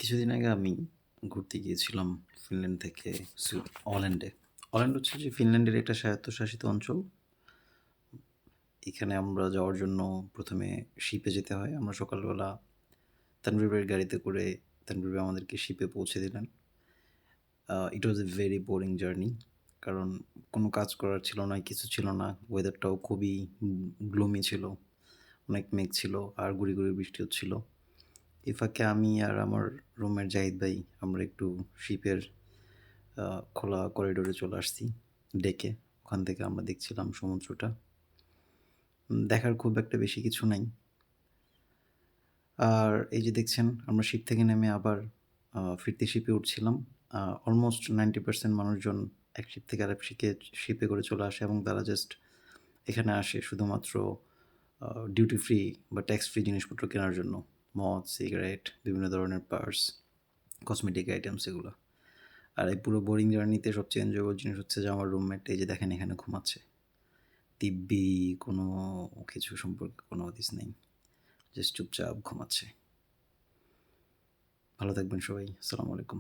কিছুদিন আগে আমি ঘুরতে গিয়েছিলাম ফিনল্যান্ড থেকে অল্যান্ডে। অল্যান্ড হচ্ছে যে ফিনল্যান্ডের একটা স্বায়ত্তশাসিত অঞ্চল। এখানে আমরা যাওয়ার জন্য প্রথমে শিপে যেতে হয়। আমরা সকালবেলা তানভীর ভাইয়ের গাড়িতে করে তানভীর ভাই আমাদেরকে শিপে পৌঁছে দিলেন। ইট ওয়াজ এ ভেরি বোরিং জার্নি। কারণ কোনো কাজ করার ছিল না, কিছু ছিল না। ওয়েদারটাও খুবই গ্লুমি ছিল। অনেক মেঘ ছিল আর গুঁড়ি, গুঁড়ি বৃষ্টি হচ্ছিল। এই ফাঁকে আমি আর আমার রুমের জাহিদ ভাই আমরা একটু শিপের খোলা করিডোরে চলে আসছি ডেকে। ওখান থেকে আমরা দেখছিলাম সমুদ্রটা। দেখার খুব একটা বেশি কিছু নাই। আর এই যে দেখছেন আমরা শিপ থেকে নেমে আবার ফিরতি শিপে উঠছিলাম। অলমোস্ট 90% মানুষজন এক শিপ থেকে আরেক শিপে করে চলে আসে এবং তারা জাস্ট এখানে আসে শুধুমাত্র ডিউটি ফ্রি বা ট্যাক্স ফ্রি জিনিসপত্র কেনার জন্য। মদ, সিগারেট, বিভিন্ন ধরনের পার্স, কসমেটিক আইটেমস এগুলো। আর এই পুরো বোরিং জার্নিতে সবচেয়ে এনজয়েবল জিনিস হচ্ছে যে আমার রুমমেট এই যে দেখেন এখানে ঘুমাচ্ছে। দিব্যি কোনো কিছু সম্পর্কে কোনো হদিস নেই, জাস্ট চুপচাপ ঘুমাচ্ছে। ভালো থাকবেন সবাই, আসসালামু আলাইকুম।